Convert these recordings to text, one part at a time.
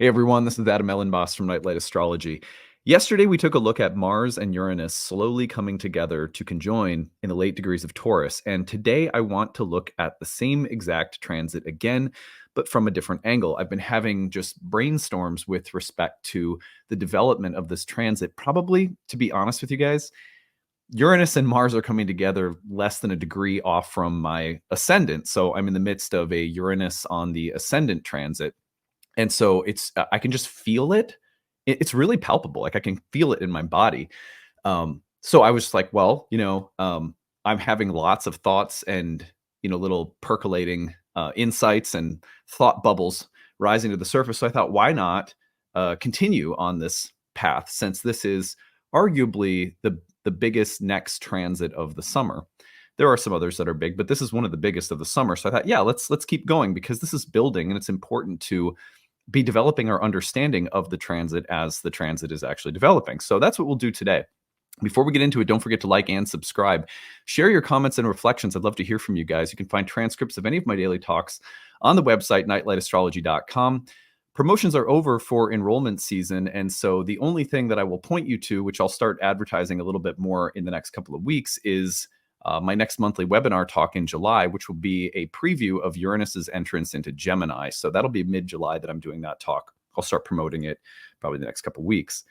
Hey everyone, this is Adam Elenbaas from Nightlight Astrology. Yesterday, we took a look at Mars and Uranus slowly coming together to conjoin in the late degrees of Taurus. And today, I want to look at the same exact transit again, but from a different angle. I've been having just brainstorms with respect to the development of this transit. Probably, to be honest with you guys, Uranus and Mars are coming together less than a degree off from my ascendant. So I'm in the midst of a Uranus on the ascendant transit. And so I can just feel it. It's really palpable. Like I can feel it in my body. So I was like, well, I'm having lots of thoughts and, little percolating insights and thought bubbles rising to the surface. So I thought, why not continue on this path since this is arguably the biggest next transit of the summer. There are some others that are big, but this is one of the biggest of the summer. So I thought, yeah, let's keep going because this is building and it's important to be developing our understanding of the transit as the transit is actually developing. So that's what we'll do today. Before we get into it, don't forget to like and subscribe. Share your comments and reflections. I'd love to hear from you guys. You can find transcripts of any of my daily talks on the website, nightlightastrology.com. Promotions are over for enrollment season. And so the only thing that I will point you to, which I'll start advertising a little bit more in the next couple of weeks, is my next monthly webinar talk in July, which will be a preview of Uranus's entrance into Gemini. So that'll be mid-July that I'm doing that talk. I'll start promoting it probably the next couple of weeks.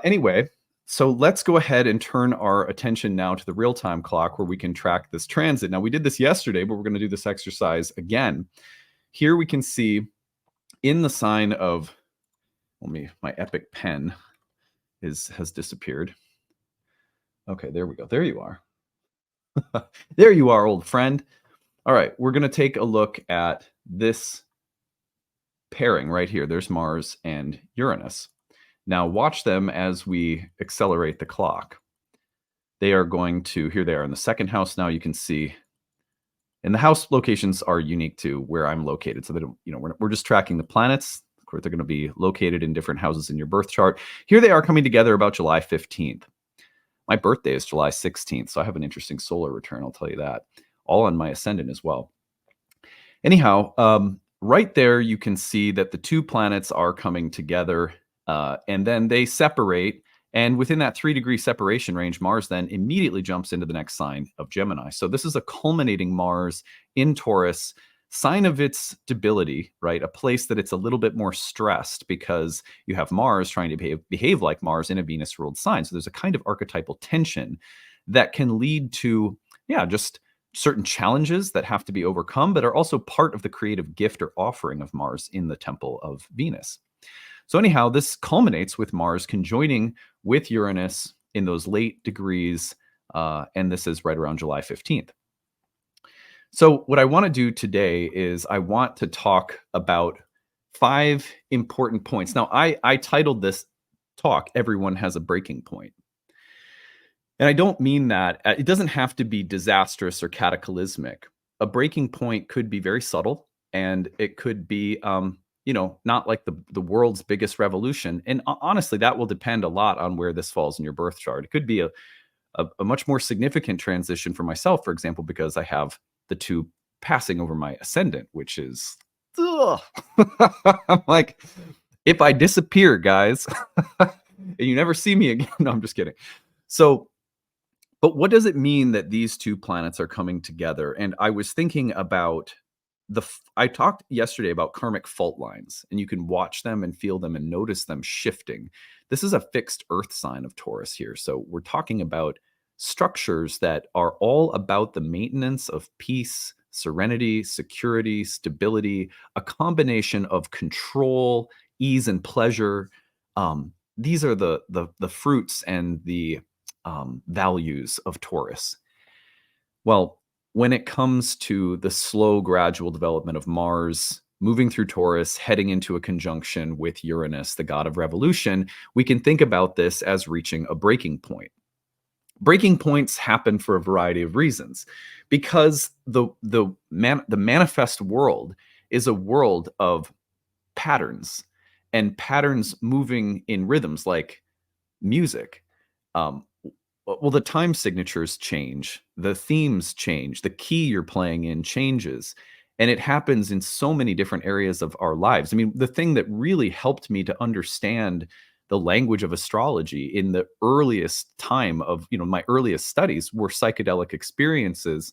Anyway, so let's go ahead and turn our attention now to the real-time clock where we can track this transit. Now, we did this yesterday, but we're going to do this exercise again. Here we can see in the sign of, my epic pen has disappeared. Okay, there we go. There you are. There you are, old friend. All right, we're going to take a look at this pairing right here. There's Mars and Uranus. Now watch them as we accelerate the clock. They are going to, here they are in the second house now, you can see. And the house locations are unique to where I'm located. So that, we're just tracking the planets. Of course, they're going to be located in different houses in your birth chart. Here they are coming together about July 15th. My birthday is July 16th, so I have an interesting solar return, I'll tell you that. All on my ascendant as well. Anyhow, right there you can see that the two planets are coming together, and then they separate. And within that 3-degree separation range, Mars then immediately jumps into the next sign of Gemini. So this is a culminating Mars in Taurus, sign of its debility, right? A place that it's a little bit more stressed because you have Mars trying to behave like Mars in a Venus-ruled sign. So there's a kind of archetypal tension that can lead to, just certain challenges that have to be overcome, but are also part of the creative gift or offering of Mars in the temple of Venus. So anyhow, this culminates with Mars conjoining with Uranus in those late degrees, and this is right around July 15th. So what I want to do today is I want to talk about 5 important points. Now, I titled this talk, Everyone Has a Breaking Point. And I don't mean that, it doesn't have to be disastrous or cataclysmic. A breaking point could be very subtle, and it could be, not like the world's biggest revolution. And honestly, that will depend a lot on where this falls in your birth chart. It could be a much more significant transition for myself, for example, because I have the two passing over my ascendant, which is, I'm like, if I disappear, guys, and you never see me again, no, I'm just kidding. So, but what does it mean that these two planets are coming together? And I was thinking about I talked yesterday about karmic fault lines, and you can watch them and feel them and notice them shifting. This is a fixed earth sign of Taurus here. So we're talking about structures that are all about the maintenance of peace, serenity, security, stability, a combination of control, ease, and pleasure. These are the fruits and the values of Taurus. Well, when it comes to the slow, gradual development of Mars moving through Taurus, heading into a conjunction with Uranus, the god of revolution, we can think about this as reaching a breaking point. Breaking points happen for a variety of reasons, because the manifest world is a world of patterns, and patterns moving in rhythms like music. Well, the time signatures change, the themes change, the key you're playing in changes. And it happens in so many different areas of our lives. I mean, the thing that really helped me to understand the language of astrology in the earliest time of, my earliest studies were psychedelic experiences.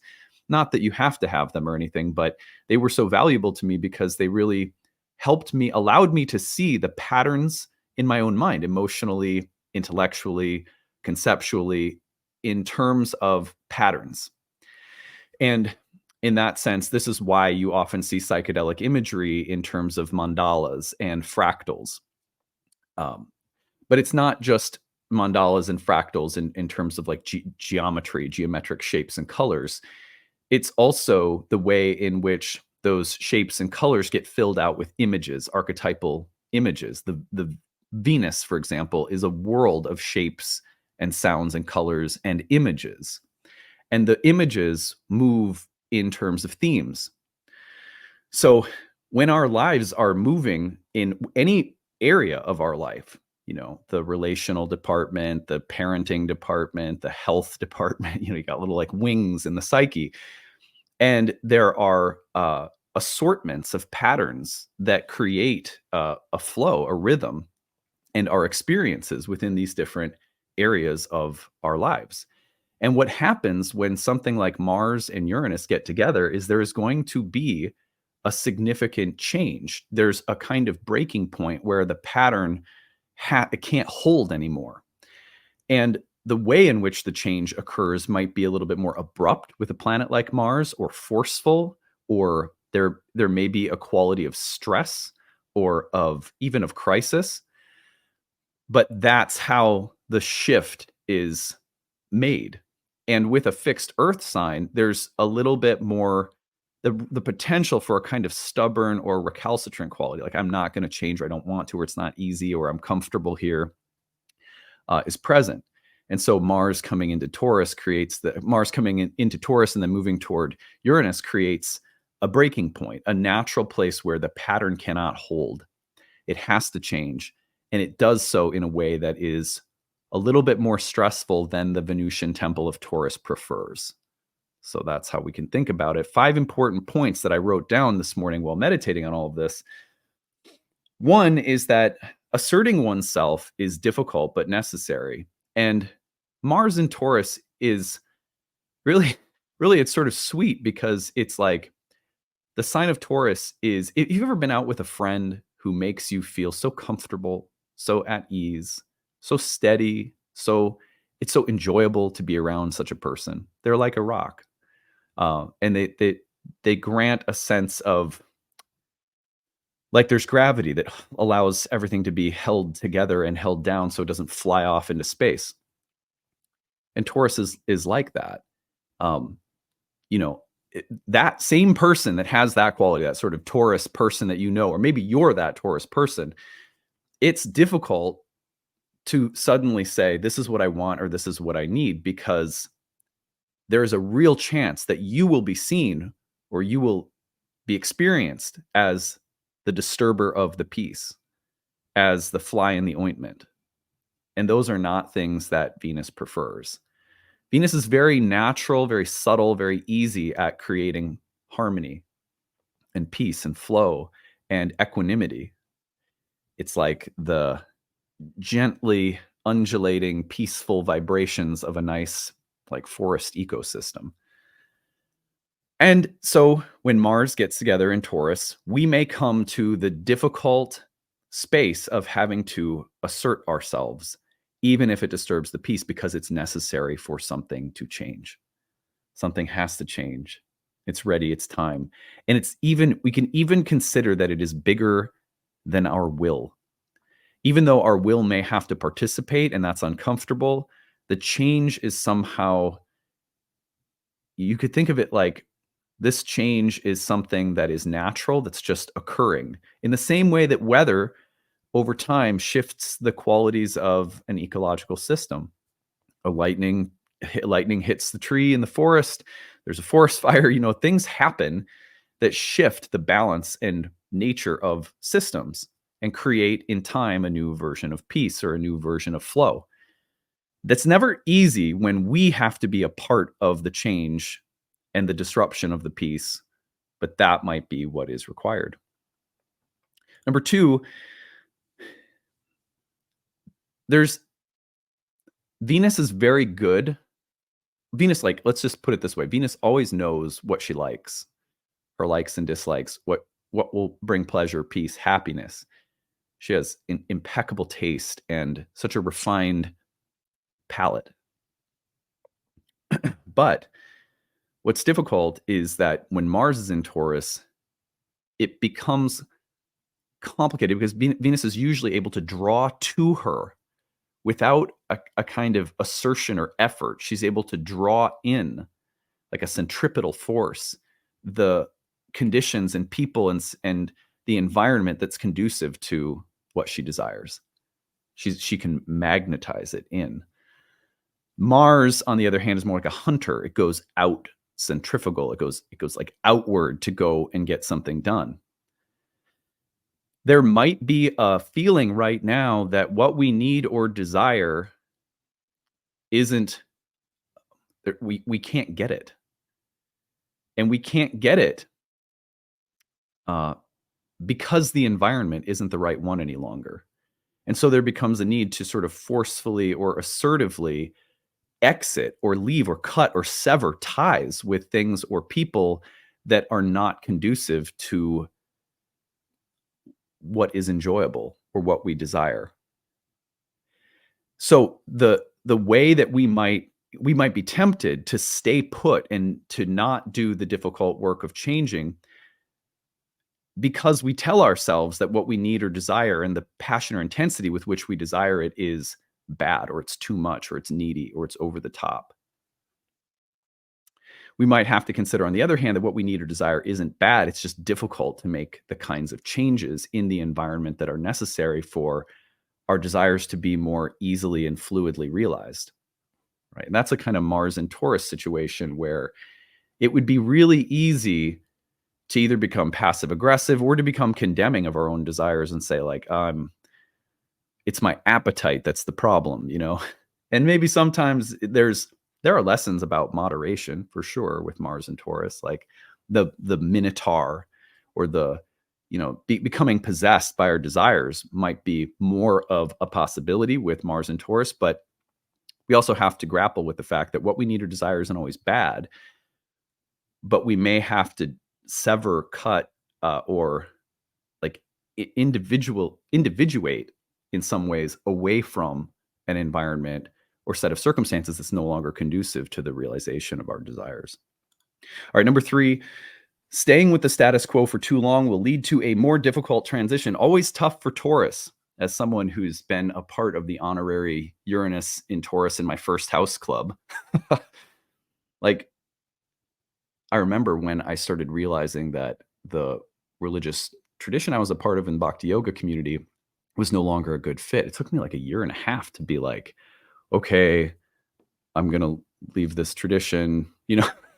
Not that you have to have them or anything, but they were so valuable to me because they really helped me, allowed me to see the patterns in my own mind, emotionally, intellectually, conceptually, in terms of patterns. And in that sense, this is why you often see psychedelic imagery in terms of mandalas and fractals. Um, but it's not just mandalas and fractals in terms of like geometry, geometric shapes and colors. It's also the way in which those shapes and colors get filled out with images, archetypal images. The Venus, for example, is a world of shapes and sounds and colors and images. And the images move in terms of themes. So when our lives are moving in any area of our life, the relational department, the parenting department, the health department, you got little like wings in the psyche. And there are assortments of patterns that create a flow, a rhythm, and our experiences within these different areas of our lives. And what happens when something like Mars and Uranus get together is there is going to be a significant change. There's a kind of breaking point where the pattern it can't hold anymore. And the way in which the change occurs might be a little bit more abrupt with a planet like Mars, or forceful, or there may be a quality of stress or of even of crisis. But that's how the shift is made. And with a fixed earth sign, there's a little bit more the potential for a kind of stubborn or recalcitrant quality. Like, I'm not going to change, or I don't want to, or it's not easy, or I'm comfortable here, is present. And so Mars coming into Taurus into Taurus and then moving toward Uranus creates a breaking point, a natural place where the pattern cannot hold. It has to change. And it does so in a way that is a little bit more stressful than the Venusian temple of Taurus prefers. So that's how we can think about it. 5 important points that I wrote down this morning while meditating on all of this. One is that asserting oneself is difficult but necessary. And Mars in Taurus is really, really, it's sort of sweet because it's like the sign of Taurus is, if you've ever been out with a friend who makes you feel so comfortable, so at ease, so steady, it's so enjoyable to be around such a person. They're like a rock. And they grant a sense of, like, there's gravity that allows everything to be held together and held down so it doesn't fly off into space. And Taurus is like that. Um, that same person that has that quality, that sort of Taurus person that or maybe you're that Taurus person, it's difficult to suddenly say, this is what I want or this is what I need, because there is a real chance that you will be seen or you will be experienced as the disturber of the peace, as the fly in the ointment. And those are not things that Venus prefers. Venus is very natural, very subtle, very easy at creating harmony and peace and flow and equanimity. It's like the gently undulating, peaceful vibrations of a nice, like, forest ecosystem. And so when Mars gets together in Taurus, we may come to the difficult space of having to assert ourselves, even if it disturbs the peace, because it's necessary for something to change. Something has to change. It's ready, it's time. And we can even consider that it is bigger than our will. Even though our will may have to participate and that's uncomfortable, the change is somehow, you could think of it like, this change is something that is natural, that's just occurring. In the same way that weather over time shifts the qualities of an ecological system. Lightning hits the tree in the forest, there's a forest fire, things happen that shift the balance and nature of systems and create in time a new version of peace or a new version of flow. That's never easy when we have to be a part of the change and the disruption of the peace but that might be what is required. Number two, there's Venus is very good. Venus, like, let's just put it this way. Venus always knows what she likes, her likes and dislikes, what will bring pleasure, peace, happiness. She has an impeccable taste and such a refined palate. But what's difficult is that when Mars is in Taurus, it becomes complicated because Venus is usually able to draw to her without a kind of assertion or effort. She's able to draw in like a centripetal force the conditions and people and the environment that's conducive to what she desires. She can magnetize it in. Mars, on the other hand, is more like a hunter. It goes out centrifugal. It goes like outward to go and get something done. There might be a feeling right now that what we need or desire isn't, we can't get it. And we can't get it because the environment isn't the right one any longer. And so there becomes a need to sort of forcefully or assertively exit or leave or cut or sever ties with things or people that are not conducive to what is enjoyable or what we desire. So the way that we might be tempted to stay put and to not do the difficult work of changing because we tell ourselves that what we need or desire and the passion or intensity with which we desire it is bad, or it's too much, or it's needy, or it's over the top. We might have to consider, on the other hand, that what we need or desire isn't bad. It's just difficult to make the kinds of changes in the environment that are necessary for our desires to be more easily and fluidly realized. Right. And that's a kind of Mars and Taurus situation where it would be really easy to either become passive aggressive or to become condemning of our own desires and say, like, it's my appetite that's the problem, you know? And maybe sometimes there are lessons about moderation for sure with Mars and Taurus, like the minotaur or the, becoming possessed by our desires might be more of a possibility with Mars and Taurus, but we also have to grapple with the fact that what we need or desire isn't always bad, but we may have to sever, cut, or like individuate in some ways away from an environment or set of circumstances that's no longer conducive to the realization of our desires. All right, number 3, staying with the status quo for too long will lead to a more difficult transition. Always tough for Taurus. As someone who's been a part of the honorary Uranus in Taurus in my first house club, like, I remember when I started realizing that the religious tradition I was a part of in Bhakti yoga community was no longer a good fit. It took me like a year and a half to be like, okay, I'm going to leave this tradition,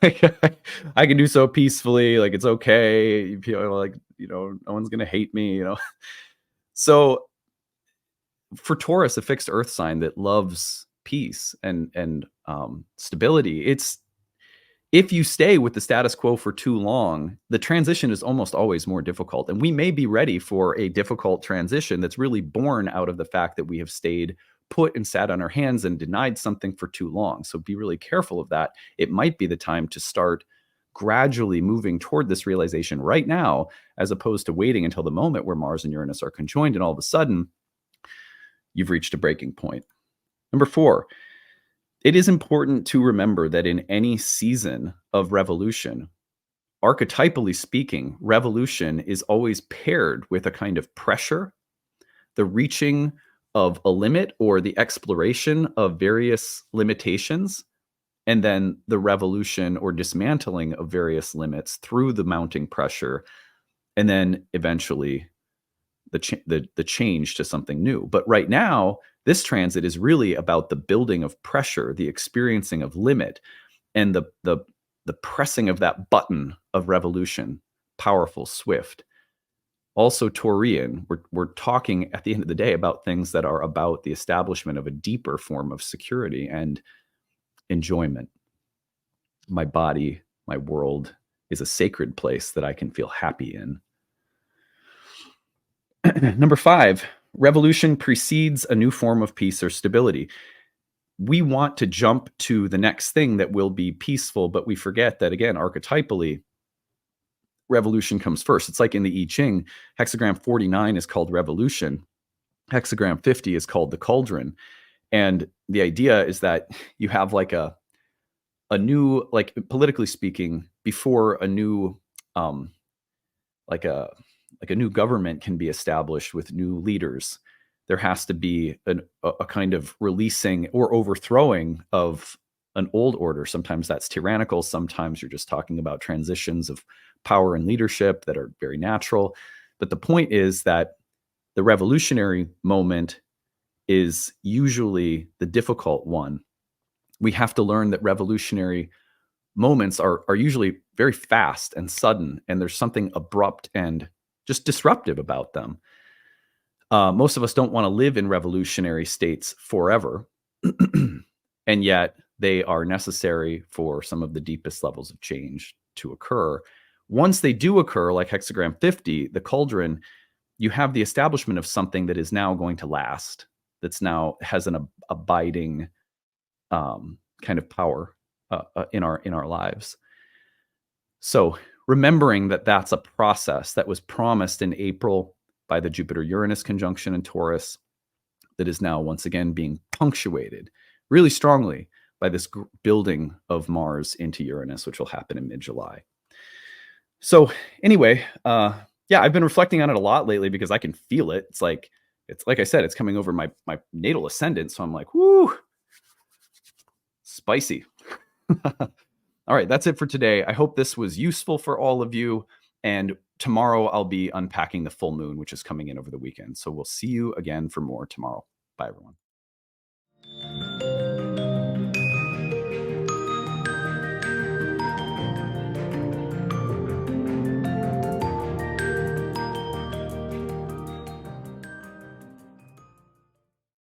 I can do so peacefully. Like, it's okay. No one's going to hate me, So for Taurus, a fixed earth sign that loves peace and stability, if you stay with the status quo for too long, the transition is almost always more difficult. And we may be ready for a difficult transition that's really born out of the fact that we have stayed put and sat on our hands and denied something for too long. So be really careful of that. It might be the time to start gradually moving toward this realization right now, as opposed to waiting until the moment where Mars and Uranus are conjoined and all of a sudden you've reached a breaking point. Number 4, it is important to remember that in any season of revolution, archetypally speaking, revolution is always paired with a kind of pressure, the reaching of a limit or the exploration of various limitations, and then the revolution or dismantling of various limits through the mounting pressure, and then eventually the change to something new. But right now, this transit is really about the building of pressure, the experiencing of limit, and the pressing of that button of revolution, powerful, swift. Also Taurian, we're talking at the end of the day about things that are about the establishment of a deeper form of security and enjoyment. My body, my world, is a sacred place that I can feel happy in. Number 5, revolution precedes a new form of peace or stability. We want to jump to the next thing that will be peaceful, but we forget that, again, archetypally, revolution comes first. It's like in the I Ching, hexagram 49 is called revolution. Hexagram 50 is called the cauldron. And the idea is that you have like a new, like politically speaking, before a new like a new government can be established with new leaders, there has to be a kind of releasing or overthrowing of an old order. Sometimes that's tyrannical. Sometimes you're just talking about transitions of power and leadership that are very natural. But the point is that the revolutionary moment is usually the difficult one. We have to learn that revolutionary moments are usually very fast and sudden, and there's something abrupt and just disruptive about them. Most of us don't want to live in revolutionary states forever, and yet they are necessary for some of the deepest levels of change to occur. Once they do occur, like hexagram 50, the cauldron, you have the establishment of something that is now going to last, that's now has an abiding kind of power in our lives. So remembering that that's a process that was promised in April by the Jupiter-Uranus conjunction in Taurus, that is now once again being punctuated really strongly by this building of Mars into Uranus, which will happen in mid-July. So anyway, yeah, I've been reflecting on it a lot lately because I can feel it. It's like I said, it's coming over my natal ascendant. So I'm like, whoo, spicy. All right, that's it for today. I hope this was useful for all of you. And tomorrow I'll be unpacking the full moon, which is coming in over the weekend. So we'll see you again for more tomorrow. Bye, everyone.